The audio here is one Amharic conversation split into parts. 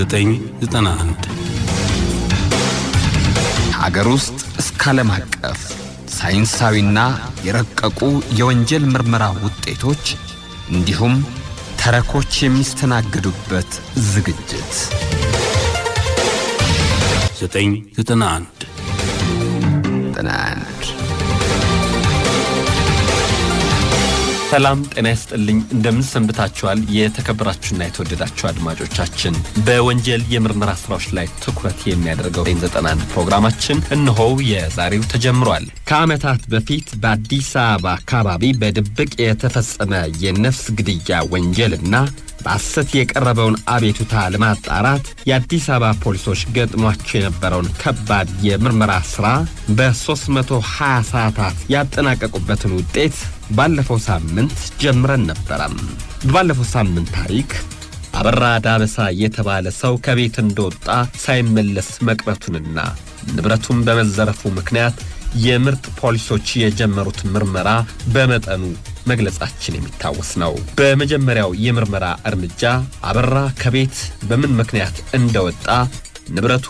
991 ሀገር ውስጥ እስከ ዓለም አቀፍ ሳይንሳዊና የረቀቁ የወንጀል ምርመራ ውጤቶች እንዲሁም ተረኮች የሚስተናገዱበት ዝግጅት 991 ሰላም ጤና ይስጥልኝ እንደምን ሰንብታችኋል የተከበራችሁና የተወደዳችሁ አድማጮቻችን በወንጀል የምርመራ ስራዎች ላይ ትኩረት የሚያደርገው 991 ፕሮግራማችን እነሆ የዛሬው ተጀምሯል ከዓመታት በፊት በአዲስ አበባ አካባቢ በድብቅ የተፈጸመ የነፍስ ግድያ ወንጀልና በሐሰት የቀረበውን አቤቱታ ለማጣራት የአዲስ አበባ ፖሊሶች ገጥሟቸው የነበረውን ከባድ የምርመራ ስራ በ320 ሰዓታት ያጠናቀቁበትን ውጤት ባለፈው ሳምንት ጀምረን ነበር። ባለፈው ሳምንት ታሪክ አበራ ዳበሳ የተባለ ሰው ከቤት እንደወጣ ሳይመለስ መቅረቱንና ንብረቱን በመዘረፉ ምክንያት የምርጥ ፖሊሶች የጀመሩት ምርመራ በመጠኑ መግለጻችን የሚታወስ ነው። በመጀመሪያው የምርመራ እርምጃ አበራ ከቤት በምን ምክንያት እንደወጣ ንብረቱ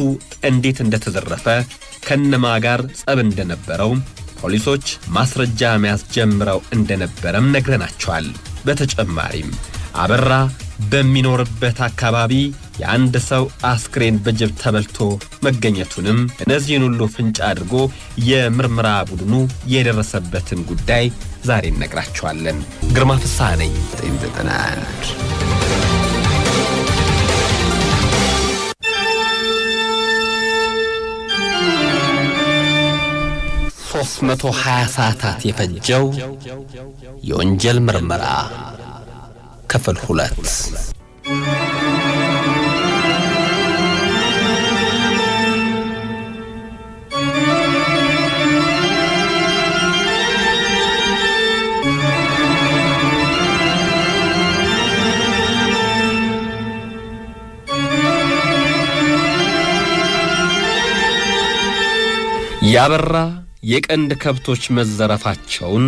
እንዴት እንደተዘረፈ ከነማ ጋር ጸብ እንደነበረው ፖሊሶች ማስረጃ መያዝ ጀምረው እንደነበረም ነግረናቸዋል። በተጨማሪም አበራ በሚኖርበት አካባቢ የአንድ ሰው አስክሬን በጅብ ተበልቶ መገኘቱንም እነዚህን ሁሉ ፍንጭ አድርጎ የምርመራ ቡድኑ የደረሰበትን ጉዳይ ዛሬ እነግራችኋለን። ግርማ ፍስሐ ነኝ። 991 320 ሰዓታት የፈጀው የወንጀል ምርመራ ክፍል 2 ያበራ የቀንድ ከብቶች መዘረፋቸውን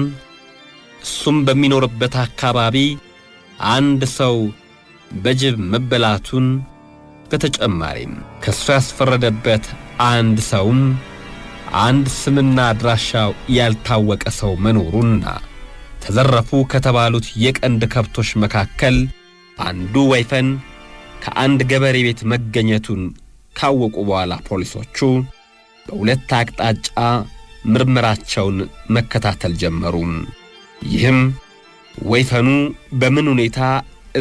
እሱም በሚኖርበት አካባቢ አንድ ሰው በጅብ መበላቱን በተጨማሪም ከሱ ያስፈረደበት አንድ ሰውም አንድ ስምና አድራሻው ያልታወቀ ሰው መኖሩና ተዘረፉ ከተባሉት የቀንድ ከብቶች መካከል አንዱ ወይፈን ከአንድ ገበሬ ቤት መገኘቱን ካወቁ በኋላ ፖሊሶቹ በሁለት አቅጣጫ ምርመራቸውን መከታተል ጀመሩ። ይህም ወይፈኑ በምን ሁኔታ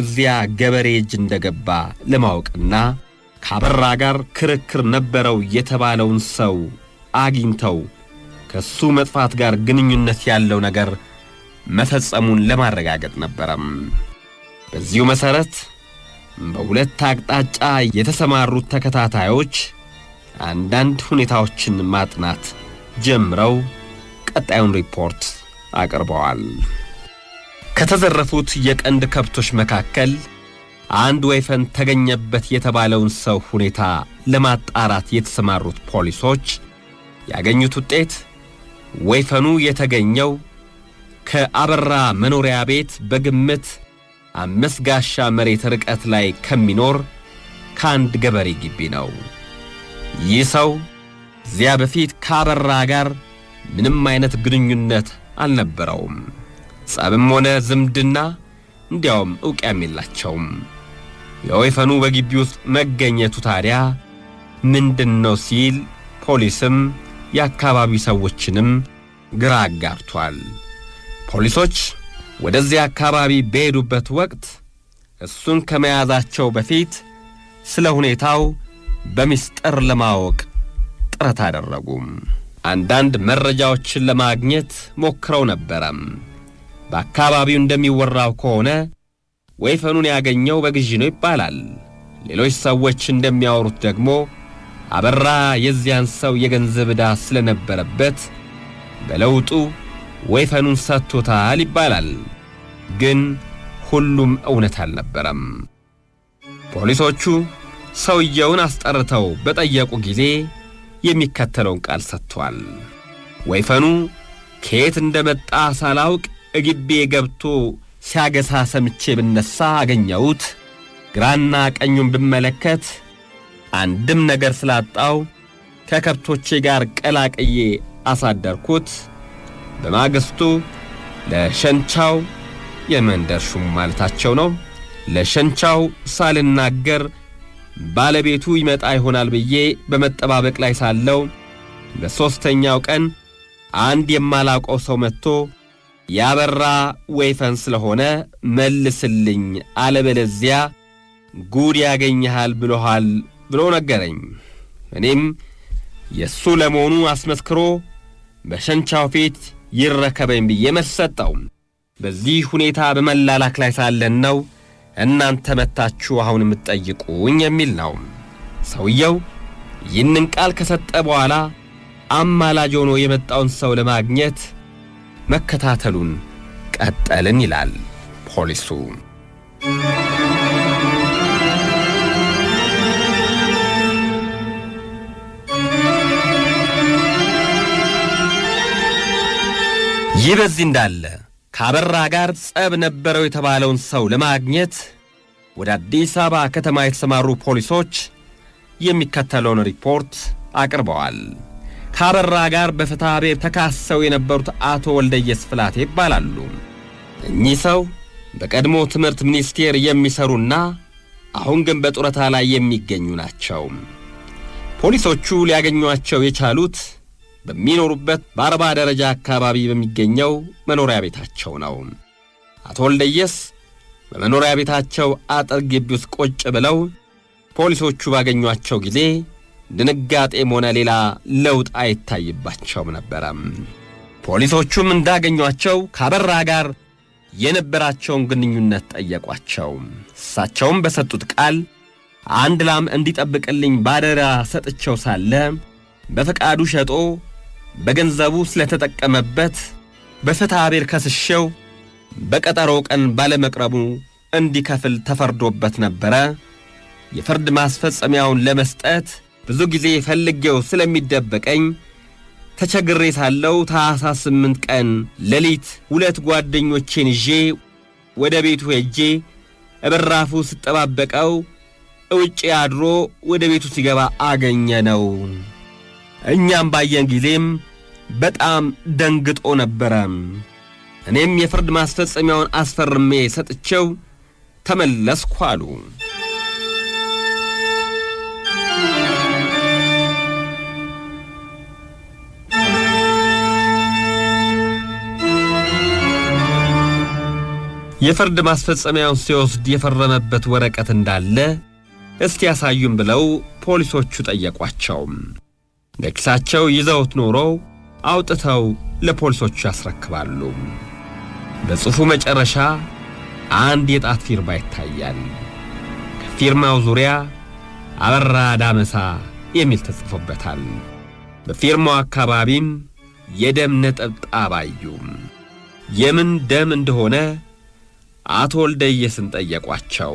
እዚያ ገበሬ እጅ እንደገባ ለማወቅና ከአበራ ጋር ክርክር ነበረው የተባለውን ሰው አግኝተው ከሱ መጥፋት ጋር ግንኙነት ያለው ነገር መፈጸሙን ለማረጋገጥ ነበረም። በዚሁ መሰረት በሁለት አቅጣጫ የተሰማሩት ተከታታዮች አንዳንድ ሁኔታዎችን ማጥናት ጀምረው ቀጣዩን ሪፖርት አቀርበዋል። ከተዘረፉት የቀንድ ከብቶች መካከል አንድ ወይፈን ተገኘበት የተባለውን ሰው ሁኔታ ለማጣራት የተሰማሩት ፖሊሶች ያገኙት ውጤት ወይፈኑ የተገኘው ከአበራ መኖሪያ ቤት በግምት 5 ጋሻ መሬት ርቀት ላይ ከሚኖር ከአንድ ገበሬ ግቢ ነው። ይህ ሰው እዚያ በፊት ከአበራ ጋር ምንም አይነት ግንኙነት አልነበረውም። ጸብም ሆነ ዝምድና እንዲያውም ዕውቅያም የላቸውም። የወይፈኑ በግቢ ውስጥ መገኘቱ ታዲያ ምንድነው ሲል ፖሊስም የአካባቢው ሰዎችንም ግራ አጋብቷል። ፖሊሶች ወደዚያ አካባቢ በሄዱበት ወቅት እሱን ከመያዛቸው በፊት ስለ ሁኔታው በሚስጥር ለማወቅ ጥረት አደረጉ። አንዳንድ መረጃዎችን ለማግኘት ሞክረው ነበር። በአካባቢው እንደሚወራው ከሆነ ወይፈኑን ያገኘው በግዢ ነው ይባላል። ሌሎች ሰዎች እንደሚያወሩት ደግሞ አበራ የዚያን ሰው የገንዘብ ዕዳ ስለነበረበት በለውጡ ወይፈኑን ሰጥቶታል ይባላል። ግን ሁሉም እውነት አልነበረም። ፖሊሶቹ ሰውየውን አስጠርተው በጠየቁ ጊዜ የሚከተለውን ቃል ሰጥቷል። ወይፈኑ ከየት እንደመጣ ሳላውቅ እግቤ ገብቶ ሲያገሳ ሰምቼ ብነሳ አገኘሁት። ግራና ቀኙን ብመለከት አንድም ነገር ስላጣው ከከብቶቼ ጋር ቀላቅዬ አሳደርኩት። በማግስቱ ለሸንቻው የመንደር ሹም ማለታቸው ነው ለሸንቻው ሳልናገር ባለቤቱ ይመጣ ይሆናል ብዬ በመጠባበቅ ላይ ሳለው በሶስተኛው ቀን አንድ የማላውቀው ሰው መጥቶ ያበራ ወይፈን ስለሆነ መልስልኝ አለበለዚያ ጉድ ያገኘሃል ብሎ ነገረኝ። እኔም የሱ ለመሆኑ አስመስክሮ በሸንቻው ፊት ይረከበኝ ብዬ መልስ ሰጠው። በዚህ ሁኔታ በመላላክ ላይ ሳለን ነው እናንተ መታችሁ አሁን የምትጠይቁኝ የሚል ነው። ሰውየው ይህንን ቃል ከሰጠ በኋላ አማላጅ ሆኖ የመጣውን ሰው ለማግኘት መከታተሉን ቀጠልን ይላል ፖሊሱ። ይህ በዚህ እንዳለ ከአበራ ጋር ጸብ ነበረው የተባለውን ሰው ለማግኘት ወደ አዲስ አበባ ከተማ የተሰማሩ ፖሊሶች የሚከተለውን ሪፖርት አቅርበዋል። ከአበራ ጋር በፍትሐ ብሔር ተካሰው የነበሩት አቶ ወልደየስ ፍላቴ ይባላሉ። እኚህ ሰው በቀድሞ ትምህርት ሚኒስቴር የሚሰሩና አሁን ግን በጡረታ ላይ የሚገኙ ናቸው። ፖሊሶቹ ሊያገኟቸው የቻሉት በሚኖሩበት በ40 ደረጃ አካባቢ በሚገኘው መኖሪያ ቤታቸው ነው። አቶ ወልደየስ በመኖሪያ ቤታቸው አጥር ግቢ ውስጥ ቁጭ ብለው ፖሊሶቹ ባገኟቸው ጊዜ ድንጋጤም ሆነ ሌላ ለውጥ አይታይባቸውም ነበር። ፖሊሶቹም እንዳገኟቸው ከአበራ ጋር የነበራቸውን ግንኙነት ጠየቋቸው። እሳቸውም በሰጡት ቃል አንድ ላም እንዲጠብቅልኝ ባደራ ሰጥቸው ሳለ በፈቃዱ ሸጦ በገንዘቡ ስለተጠቀመበት በፍትሐ ብሔር ከስሼው በቀጠሮ ቀን ባለመቅረቡ እንዲከፍል ተፈርዶበት ነበረ። የፍርድ ማስፈጸሚያውን ለመስጠት ብዙ ጊዜ ፈልጌው ስለሚደበቀኝ ተቸግሬ ሳለው ታኅሳስ 8 ቀን ሌሊት 2 ጓደኞቼን ይዤ ወደ ቤቱ ሄጄ በራፉ ስጠባበቀው ውጪ አድሮ ወደ ቤቱ ሲገባ አገኘነው። እኛም ባየን ጊዜም በጣም ደንግጦ ነበረ። እኔም የፍርድ ማስፈጸሚያውን አስፈርሜ ሰጥቼው ተመለስኩ አሉ። የፍርድ ማስፈጸሚያውን ሲወስድ የፈረመበት ወረቀት እንዳለ እስቲ ያሳዩን ብለው ፖሊሶቹ ጠየቋቸው። በኪሳቸው ይዘውት ኖሮ አውጥተው ለፖሊሶቹ ያስረክባሉ። በጽሑፉ መጨረሻ አንድ የጣት ፊርማ ይታያል። ከፊርማው ዙሪያ አበራ ዳመሳ የሚል ተጽፎበታል። በፊርማው አካባቢም የደም ነጠብጣብ አዩ። የምን ደም እንደሆነ አቶ ወልደየስን ጠየቋቸው።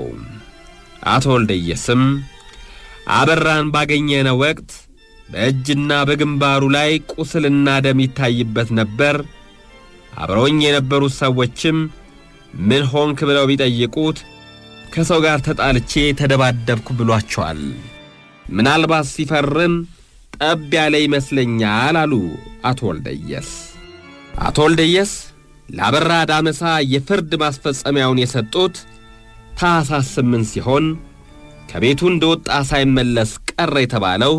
አቶ ወልደየስም አበራን ባገኘነው ወቅት በእጅና በግንባሩ ላይ ቁስልና ደም ይታይበት ነበር። አብረውኝ የነበሩት ሰዎችም ምን ሆንክ ብለው ቢጠይቁት ከሰው ጋር ተጣልቼ ተደባደብኩ ብሏቸዋል። ምናልባት ሲፈርም ጠብ ያለ ይመስለኛል አሉ አቶ ወልደየስ። አቶ ወልደየስ ለአበራ ዳመሳ የፍርድ ማስፈጸሚያውን የሰጡት ታኅሳስ 8 ሲሆን ከቤቱ እንደወጣ ሳይመለስ ቀረ የተባለው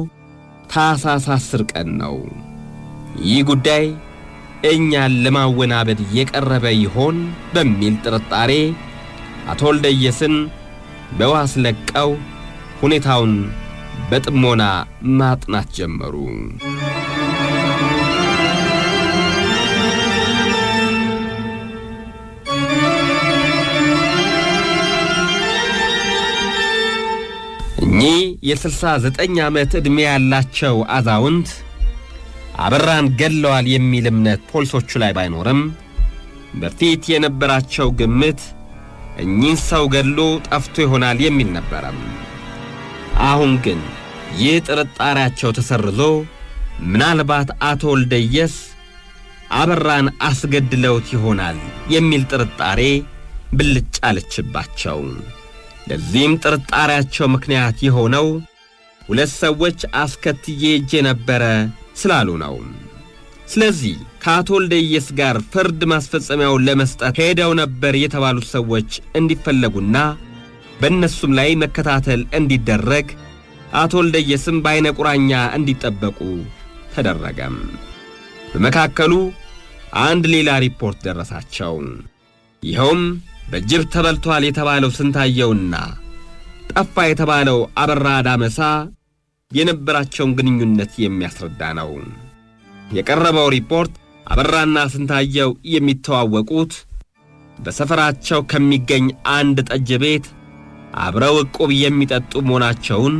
ታኅሳስ 10 ቀን ነው። ይህ ጉዳይ እኛን ለማወናበድ የቀረበ ይሆን በሚል ጥርጣሬ አቶ ወልደየስን በዋስ ለቀው ሁኔታውን በጥሞና ማጥናት ጀመሩ። እኚህ የ69 ዓመት ዕድሜ ያላቸው አዛውንት አበራን ገለዋል የሚል እምነት ፖሊሶቹ ላይ ባይኖርም በፊት የነበራቸው ግምት እኚህን ሰው ገሎ ጠፍቶ ይሆናል የሚል ነበረ። አሁን ግን ይህ ጥርጣሬያቸው ተሰርዞ ምናልባት አቶ ወልደየስ አበራን አስገድለውት ይሆናል የሚል ጥርጣሬ ብልጭ አለችባቸው። ለዚህም ጥርጣሬያቸው ምክንያት የሆነው 2 ሰዎች አስከትዬ ሄጄ ነበረ ስላሉ ነው። ስለዚህ ከአቶ ወልደየስ ጋር ፍርድ ማስፈጸሚያውን ለመስጠት ሄደው ነበር የተባሉት ሰዎች እንዲፈለጉና በእነሱም ላይ መከታተል እንዲደረግ አቶ ወልደየስም በአይነ ቁራኛ እንዲጠበቁ ተደረገም። በመካከሉ አንድ ሌላ ሪፖርት ደረሳቸው። ይኸውም በጅብ ተበልቷል የተባለው ስንታየውና ጠፋ የተባለው አበራ ዳመሳ የነበራቸውን ግንኙነት የሚያስረዳ ነው። የቀረበው ሪፖርት አበራና ስንታየው የሚተዋወቁት በሰፈራቸው ከሚገኝ አንድ ጠጅ ቤት አብረው ዕቁብ የሚጠጡ መሆናቸውን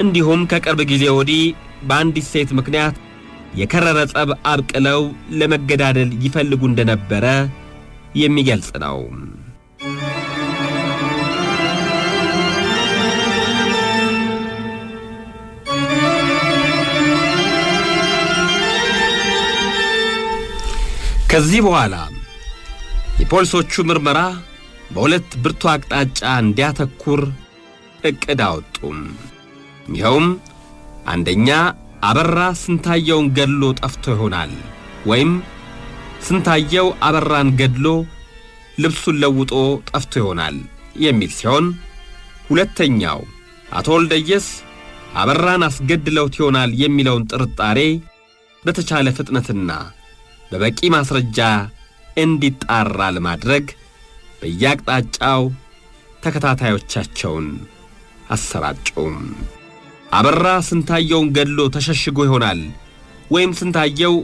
እንዲሁም ከቅርብ ጊዜ ወዲህ በአንዲት ሴት ምክንያት የከረረ ጸብ አብቅለው ለመገዳደል ይፈልጉ እንደነበረ የሚገልጽ ነው። ከዚህ በኋላ የፖሊሶቹ ምርመራ በሁለት ብርቱ አቅጣጫ እንዲያተኩር እቅድ አወጡ። ይኸውም አንደኛ አበራ ስንታየውን ገድሎ ጠፍቶ ይሆናል ወይም ስንታየው አበራን ገድሎ ልብሱን ለውጦ ጠፍቶ ይሆናል የሚል ሲሆን፣ ሁለተኛው አቶ ወልደየስ አበራን አስገድለውት ይሆናል የሚለውን ጥርጣሬ በተቻለ ፍጥነትና በበቂ ማስረጃ እንዲጣራ ለማድረግ በየአቅጣጫው ተከታታዮቻቸውን አሰራጩ። አበራ ስንታየውን ገድሎ ተሸሽጎ ይሆናል ወይም ስንታየው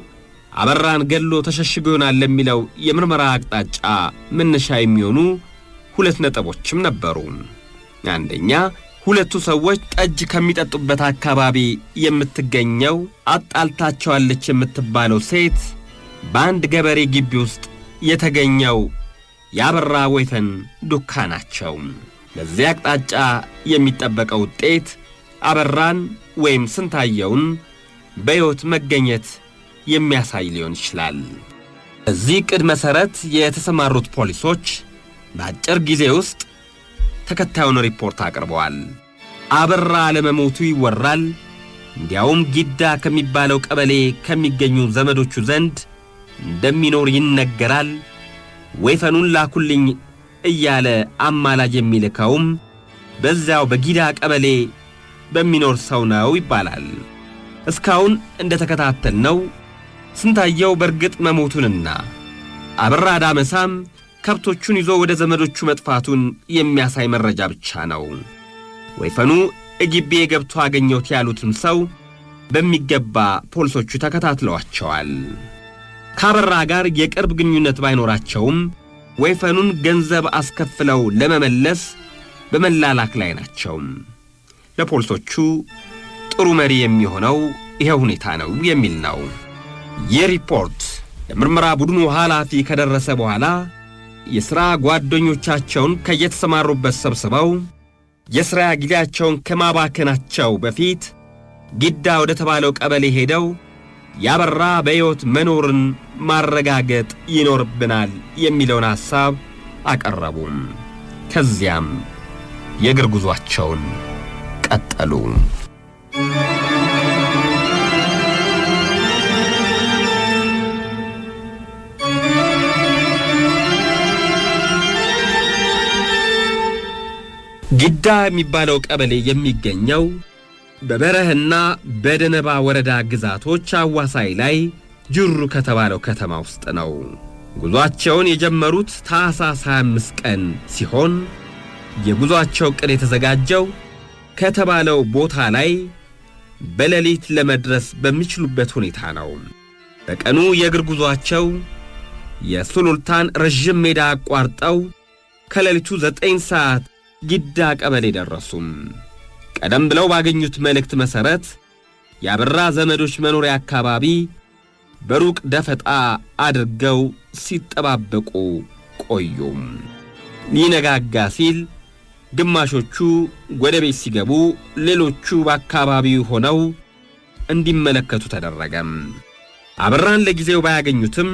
አበራን ገድሎ ተሸሽጎ ይሆናል ለሚለው የምርመራ አቅጣጫ መነሻ የሚሆኑ 2 ነጥቦችም ነበሩ። አንደኛ ሁለቱ ሰዎች ጠጅ ከሚጠጡበት አካባቢ የምትገኘው አጣልታቸዋለች የምትባለው ሴት በአንድ ገበሬ ግቢ ውስጥ የተገኘው ያበራ ወይፈን ዱካ ናቸው። ለዚህ አቅጣጫ የሚጠበቀው ውጤት አበራን ወይም ስንታየውን በሕይወት መገኘት የሚያሳይ ሊሆን ይችላል። በዚህ ዕቅድ መሠረት የተሰማሩት ፖሊሶች በአጭር ጊዜ ውስጥ ተከታዩን ሪፖርት አቅርበዋል። አበራ ለመሞቱ ይወራል። እንዲያውም ጊዳ ከሚባለው ቀበሌ ከሚገኙ ዘመዶቹ ዘንድ እንደሚኖር ይነገራል። ወይፈኑን ላኩልኝ እያለ አማላጅ የሚልከውም በዚያው በጊዳ ቀበሌ በሚኖር ሰው ነው ይባላል። እስካሁን እንደተከታተልነው ስንታየው በርግጥ መሞቱንና አበራ ዳመሳም ከብቶቹን ይዞ ወደ ዘመዶቹ መጥፋቱን የሚያሳይ መረጃ ብቻ ነው። ወይፈኑ እግቤ ገብቶ አገኘሁት ያሉትን ሰው በሚገባ ፖሊሶቹ ተከታትለዋቸዋል። ከአበራ ጋር የቅርብ ግንኙነት ባይኖራቸውም ወይፈኑን ገንዘብ አስከፍለው ለመመለስ በመላላክ ላይ ናቸው። ለፖሊሶቹ ጥሩ መሪ የሚሆነው ይሄ ሁኔታ ነው የሚል ነው። ይህ ሪፖርት ለምርመራ ቡድኑ ኃላፊ ከደረሰ በኋላ የሥራ ጓደኞቻቸውን ከየተሰማሩበት ሰብስበው የሥራ ጊዜያቸውን ከማባከናቸው በፊት ጊዳ ወደ ተባለው ቀበሌ ሄደው ያበራ በሕይወት መኖርን ማረጋገጥ ይኖርብናል የሚለውን ሐሳብ አቀረቡ። ከዚያም የእግር ጉዟቸውን ቀጠሉ። ጊዳ የሚባለው ቀበሌ የሚገኘው በበረህና በደነባ ወረዳ ግዛቶች አዋሳይ ላይ ጅሩ ከተባለው ከተማ ውስጥ ነው። ጉዟቸውን የጀመሩት ታኅሳስ 25 ቀን ሲሆን የጉዟቸው ዕቅድ የተዘጋጀው ከተባለው ቦታ ላይ በሌሊት ለመድረስ በሚችሉበት ሁኔታ ነው። በቀኑ የእግር ጉዟቸው የሱሉልታን ረዥም ሜዳ አቋርጠው ከሌሊቱ 9 ሰዓት ጊዳ ቀበሌ ደረሱም። ቀደም ብለው ባገኙት መልእክት መሠረት ያበራ ዘመዶች መኖሪያ አካባቢ በሩቅ ደፈጣ አድርገው ሲጠባበቁ ቆዩም። ሊነጋጋ ሲል ግማሾቹ ወደ ቤት ሲገቡ፣ ሌሎቹ በአካባቢው ሆነው እንዲመለከቱ ተደረገም። አበራን ለጊዜው ባያገኙትም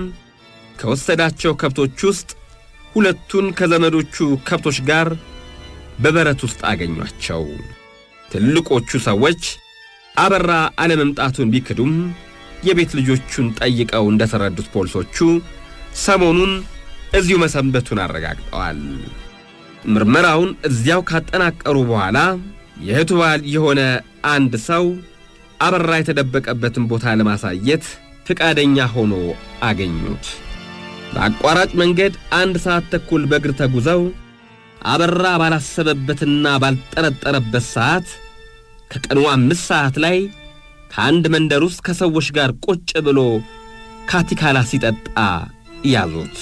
ከወሰዳቸው ከብቶች ውስጥ 2ቱን ከዘመዶቹ ከብቶች ጋር በበረት ውስጥ አገኟቸው። ትልቆቹ ሰዎች አበራ አለመምጣቱን ቢክዱም የቤት ልጆቹን ጠይቀው እንደተረዱት ፖሊሶቹ ሰሞኑን እዚሁ መሰንበቱን አረጋግጠዋል። ምርመራውን እዚያው ካጠናቀሩ በኋላ የእህቱ ባል የሆነ አንድ ሰው አበራ የተደበቀበትን ቦታ ለማሳየት ፍቃደኛ ሆኖ አገኙት። በአቋራጭ መንገድ 1 ሰዓት ተኩል በእግር ተጉዘው አበራ ባላሰበበትና ባልጠረጠረበት ሰዓት ከቀኑ 5 ሰዓት ላይ ከአንድ መንደር ውስጥ ከሰዎች ጋር ቁጭ ብሎ ካቲካላ ሲጠጣ ያዙት።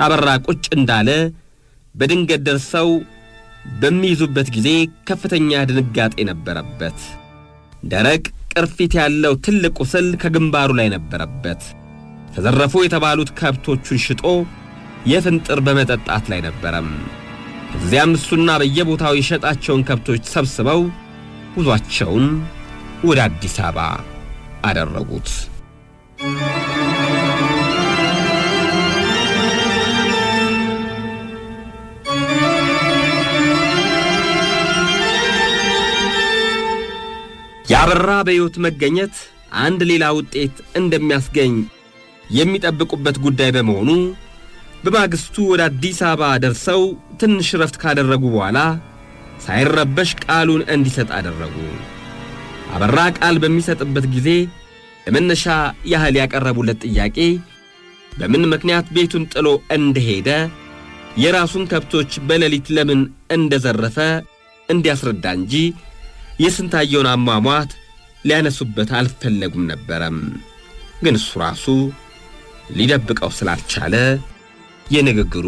አበራ ቁጭ እንዳለ በድንገት ደርሰው በሚይዙበት ጊዜ ከፍተኛ ድንጋጤ ነበረበት። ደረቅ ቅርፊት ያለው ትልቅ ቁስል ከግንባሩ ላይ ነበረበት። ተዘረፉ የተባሉት ከብቶቹን ሽጦ የፍንጥር በመጠጣት ላይ ነበረም። እዚያም እሱና በየቦታው የሸጣቸውን ከብቶች ሰብስበው ጉዟቸውን ወደ አዲስ አበባ አደረጉት። ያበራ በሕይወት መገኘት አንድ ሌላ ውጤት እንደሚያስገኝ የሚጠብቁበት ጉዳይ በመሆኑ በማግስቱ ወደ አዲስ አበባ ደርሰው ትንሽ ረፍት ካደረጉ በኋላ ሳይረበሽ ቃሉን እንዲሰጥ አደረጉ። አበራ ቃል በሚሰጥበት ጊዜ ለመነሻ ያህል ያቀረቡለት ጥያቄ በምን ምክንያት ቤቱን ጥሎ እንደሄደ፣ የራሱን ከብቶች በሌሊት ለምን እንደዘረፈ እንዲያስረዳ እንጂ የስንታየውን አሟሟት ሊያነሱበት አልፈለጉም ነበረም። ግን እሱ ራሱ ሊደብቀው ስላልቻለ የንግግሩ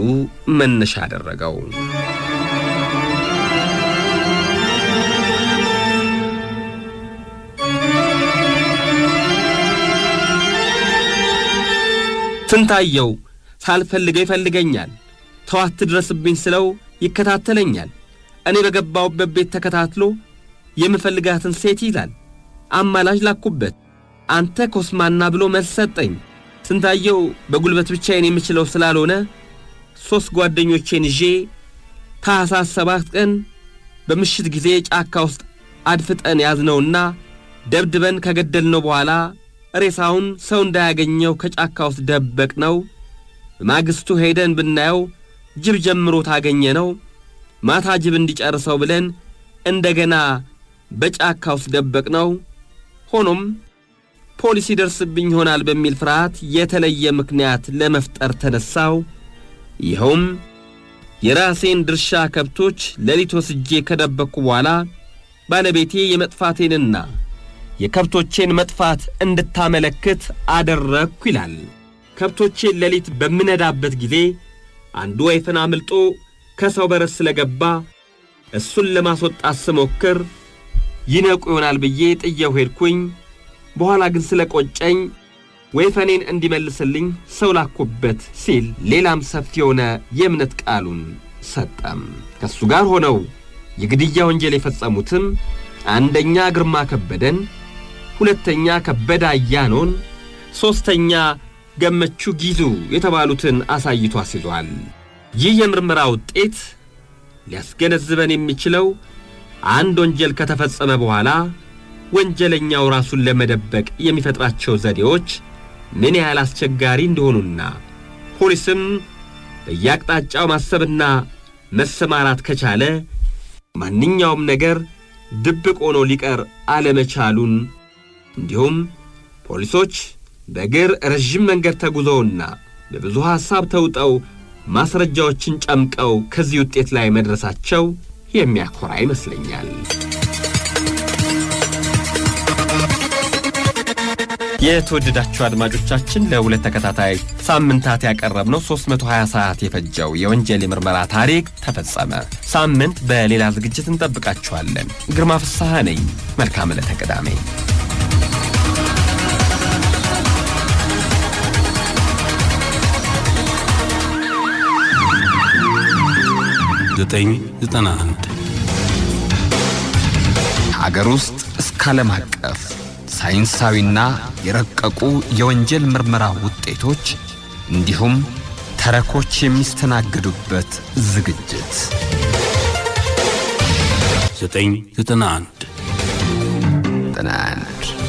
መነሻ አደረገው። ስንታየው ሳልፈልገው ይፈልገኛል፣ ተዋት ድረስብኝ ስለው ይከታተለኛል። እኔ በገባውበት ቤት ተከታትሎ የምፈልጋትን ሴት ይላል። አማላጅ ላኩበት፣ አንተ ኮስማና ብሎ መልስ ሰጠኝ። ስንታየው በጉልበት ብቻዬን የምችለው ስላልሆነ 3 ጓደኞቼን ይዤ ታኅሳስ 7 ቀን በምሽት ጊዜ ጫካ ውስጥ አድፍጠን ያዝነውና ደብድበን ከገደልነው በኋላ ሬሳውን ሰው እንዳያገኘው ከጫካ ውስጥ ደበቅነው። በማግስቱ ሄደን ብናየው ጅብ ጀምሮ ታገኘነው። ማታ ጅብ እንዲጨርሰው ብለን እንደገና በጫካ ውስጥ ደበቅነው። ሆኖም ፖሊስ ይደርስብኝ ይሆናል በሚል ፍርሃት የተለየ ምክንያት ለመፍጠር ተነሳው። ይኸውም የራሴን ድርሻ ከብቶች ሌሊት ወስጄ ከደበቅኩ በኋላ ባለቤቴ የመጥፋቴንና የከብቶቼን መጥፋት እንድታመለክት አደረግኩ ይላል። ከብቶቼን ሌሊት በምነዳበት ጊዜ አንዱ ወይፈን አምልጦ ከሰው በረስ ስለገባ እሱን ለማስወጣት ስሞክር ይነቁ ይሆናል ብዬ ጥየው ሄድኩኝ። በኋላ ግን ስለቆጨኝ ወይፈኔን እንዲመልስልኝ ሰው ላኩበት ሲል ሌላም ሰፊ የሆነ የእምነት ቃሉን ሰጠም። ከሱ ጋር ሆነው የግድያ ወንጀል የፈጸሙትም አንደኛ ግርማ ከበደን፣ ሁለተኛ ከበደ አያኖን፣ ሶስተኛ ገመቹ ጊዙ የተባሉትን አሳይቶ አስይዟል። ይህ የምርመራ ውጤት ሊያስገነዝበን የሚችለው አንድ ወንጀል ከተፈጸመ በኋላ ወንጀለኛው ራሱን ለመደበቅ የሚፈጥራቸው ዘዴዎች ምን ያህል አስቸጋሪ እንደሆኑና ፖሊስም በየአቅጣጫው ማሰብና መሰማራት ከቻለ ማንኛውም ነገር ድብቅ ሆኖ ሊቀር አለመቻሉን፣ እንዲሁም ፖሊሶች በእግር ረጅም መንገድ ተጉዘውና በብዙ ሐሳብ ተውጠው ማስረጃዎችን ጨምቀው ከዚህ ውጤት ላይ መድረሳቸው የሚያኮራ ይመስለኛል። የተወደዳችሁ አድማጮቻችን ለሁለት ተከታታይ ሳምንታት ያቀረብነው 320 ሰዓት የፈጀው የወንጀል የምርመራ ታሪክ ተፈጸመ። ሳምንት በሌላ ዝግጅት እንጠብቃችኋለን። ግርማ ፍስሐ ነኝ። መልካም ዕለተ ቅዳሜ። ዘጠኝ 91 ሀገር ውስጥ እስከ ዓለም አቀፍ ሳይንሳዊና የረቀቁ የወንጀል ምርመራ ውጤቶች እንዲሁም ተረኮች የሚስተናገዱበት ዝግጅት 991 91